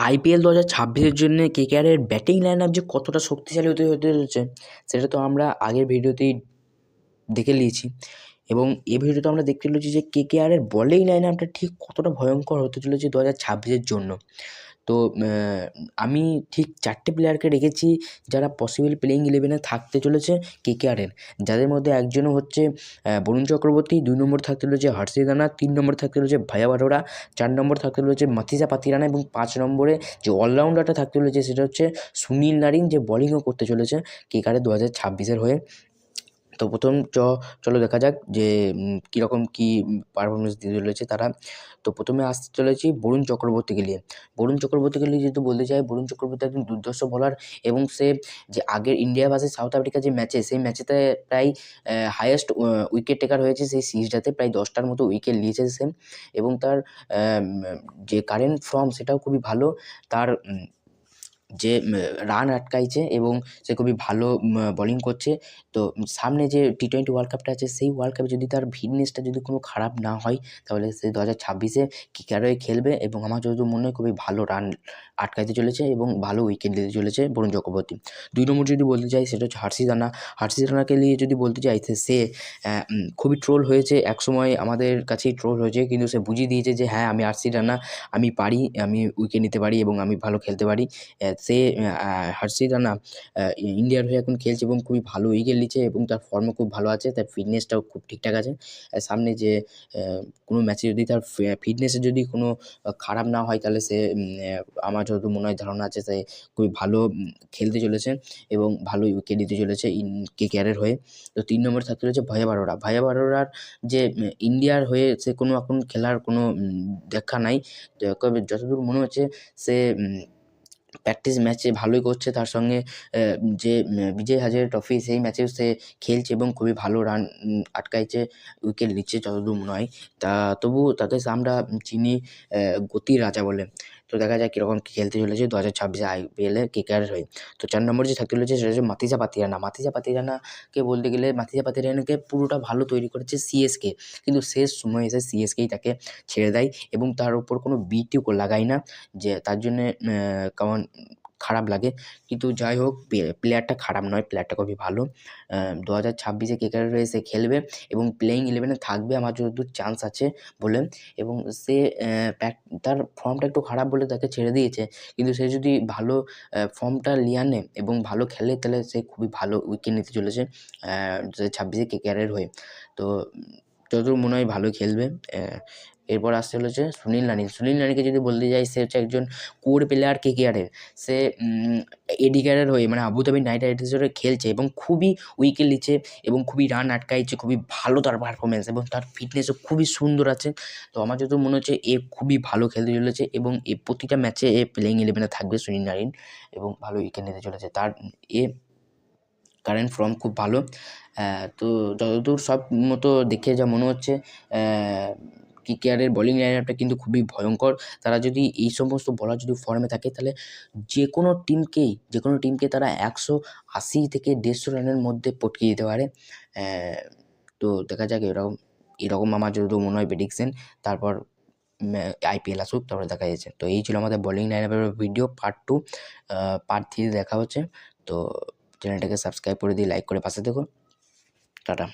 IPL 2026-এর জন্যে কেকেআরের batting line up যে কতটা শক্তিশালী হতে চলেছে সেটা তো আমরা আগের ভিডিওতেই দেখে নিয়েছি এবং এই ভিডিওতে আমরা দেখতে চলেছি যে কেকেআরের বোলিং লাইন আপটা ঠিক কতটা ভয়ঙ্কর হতে চলেছে 2026-এর জন্য। তো আমি ঠিক 4টে প্লেয়ারকে রেখেছি যারা পসিবল প্লেয়িং 11-এ থাকতে চলেছে কেকেআরের, যাদের মধ্যে একজন হচ্ছে বরুণ চক্রবর্তী, 2 নম্বর থাকতে চলেছে হর্ষিত রানা, 3 নম্বর থাকতে চলেছে ভায়া বারোরা, 4 নম্বর থাকতে চলেছে মাথিজা পাতিরানা এবং 5 নম্বরে যে অলরাউন্ডারটা থাকতে চলেছে সেটা হচ্ছে সুনীল নারিন, যে বোলিংও করতে চলেছে কেকেআরের 2026-এর হয়ে। তো প্রথম চলো দেখা যাক যে কীরকম কী পারফরমেন্স দিতে চলেছে তারা। তো প্রথমে আসতে চলেছি বরুণ চক্রবর্তীকে নিয়ে। বরুণ চক্রবর্তীকে নিয়ে যেহেতু বলতে চাই, বরুণ চক্রবর্তী একজন দুর্ধর্ষ বোলার এবং সে যে আগের ইন্ডিয়া ভার্সেস সাউথ আফ্রিকা যে ম্যাচে, সেই ম্যাচেতে প্রায় হাইয়েস্ট উইকেট টেকার হয়েছে সেই সিরিজটাতে, প্রায় 10টার মতো উইকেট নিয়েছে সে এবং তার যে কারেন্ট ফর্ম সেটাও খুবই ভালো। তার যে রান আটকাইছে এবং সে খুবই ভালো বোলিং করছে। তো সামনে যে টি-20 ওয়ার্ল্ড কাপটা আছে, সেই ওয়ার্ল্ড কাপে যদি তার ফিটনেসটা যদি কোনো খারাপ না হয় তাহলে সে 2026-এ কেকেআরে খেলবে এবং আমার যতদূর মনে হয় খুবই ভালো রান আটকাইতে চলেছে এবং ভালো উইকেট দিতে চলেছে বরুণ চক্রবর্তী। 2 নম্বর যদি বলতে চাই সেটা হচ্ছে হর্ষিত রানা। হর্ষিত রানাকে নিয়ে যদি বলতে চাই সে খুবই ট্রোল হয়েছে, একসময় আমাদের কাছেই ট্রোল হয়েছে, কিন্তু সে বুঝিয়ে দিয়েছে যে হ্যাঁ, আমি হর্ষিত রানা, আমি পারি, আমি উইকেট নিতে পারি এবং আমি ভালো খেলতে পারি। সে হর্ষিত রানা ইন্ডিয়ার হয়ে এখন খেলছে এবং খুবই ভালো উইকেট নিচ্ছে এবং তার ফর্মও খুব ভালো আছে, তার ফিটনেসটাও খুব ঠিকঠাক আছে। সামনে যে কোনো ম্যাচে যদি তার ফিটনেসের যদি কোনো খারাপ না হয় তাহলে সে আমার যতদূর মনে হয় ধারণা আছে সে খুবই ভালো খেলতে চলেছে এবং ভালো উইকেট দিতে চলেছে কেকেআরের হয়ে। তো 3 নম্বরে থাকতে চলেছে ভায়া বারোরা। ভায়া বারোরার যে ইন্ডিয়ার হয়ে সে কোনো এখন খেলার কোনো দেখা নাই, তবে যতদূর মনে হচ্ছে সে প্র্যাকটিস ম্যাচে ভালোই করছে। তার সঙ্গে যে বিজয় হাজারে ট্রফি, সেই ম্যাচেও সে খেলছে এবং খুবই ভালো রান আটকাইছে, উইকেট নিচ্ছে যতদূর মনে হয়। তবুও তাকে আমরা চিনি গতির রাজা বলে। তো দেখা যাক কীরকম খেলতে চলেছে 2026-এ আইপিএলে কেকেআরের হয়ে। তো 4 নম্বরে যে থাকতে চলেছে সেটা হচ্ছে মাথিজা পাতিরানা। মাথিজা পাতিরানাকে বলতে গেলে মাথিজা পাতিরানাকে পুরোটা ভালো তৈরি করেছে সিএসকে, কিন্তু শেষ সময়ে এসে সিএসকেই তাকে ছেড়ে দেয় এবং তার উপর কোনো বিটিও লাগায় না, যে তার জন্যে কেমন খারাপ লাগে। কিন্তু যাই হোক, প্লেয়ারটা খারাপ নয়, প্লেয়ারটা খুবই ভালো। 2026-এ কেকেআরের হয়ে সে খেলবে এবং প্লেয়িং 11-এ থাকবে আমার যতদূর চান্স আছে বলে, এবং সে তার ফর্মটা একটু খারাপ বলে তাকে ছেড়ে দিয়েছে, কিন্তু সে যদি ভালো ফর্মটা নিয়ে আনে এবং ভালো খেলে তাহলে সে খুবই ভালো উইকেট নিতে চলেছে 2026-এ কেকেআরের হয়ে। তো যতদূর মনে হয় ভালোই খেলবে। এরপর আসতে চলেছে সুনীল নারিন। সুনীল নারিনকে যদি বলতে যাই, সে হচ্ছে একজন কোর প্লেয়ার কেকেআরের। সে এডিকেআরের হয়ে মানে আবুধাবি নাইট রাইডার্সের হয়ে খেলছে এবং খুবই উইকেট নিচ্ছে এবং খুবই রান আটকাইছে, খুবই ভালো তার পারফরমেন্স এবং তার ফিটনেসও খুবই সুন্দর আছে। তো আমার যতদূর মনে হচ্ছে এ খুবই ভালো খেলতে চলেছে এবং প্রতিটা ম্যাচে প্লেয়িং 11-এ থাকবে সুনীল নারিন এবং ভালো উইকেট নিতে চলেছে। তার কারেন্ট ফর্ম খুব ভালো। তো যতদূর সব মতো দেখে যা মনে হচ্ছে কেকেআরের বোলিং লাইন আপটা কিন্তু খুবই ভয়ঙ্কর। তারা যদি এই সমস্ত বোলার যদি ফর্মে থাকে তাহলে যে কোনো টিমকে তারা 180 থেকে 150 রানের মধ্যে পটকিয়ে দিতে পারে। তো দেখা যাক এরকম আমার যতদূর মনে হয় প্রেডিকশন। তারপর আইপিএল আসুক, তারপরে দেখা যাচ্ছে। তো এই ছিল আমাদের বোলিং লাইন আপের ভিডিও পার্ট 2। পার্ট 3 দেখা হচ্ছে। তো চ্যানেলটাকে সাবস্ক্রাইব করে দিয়ে লাইক করে পাশে থেকো। টাটা।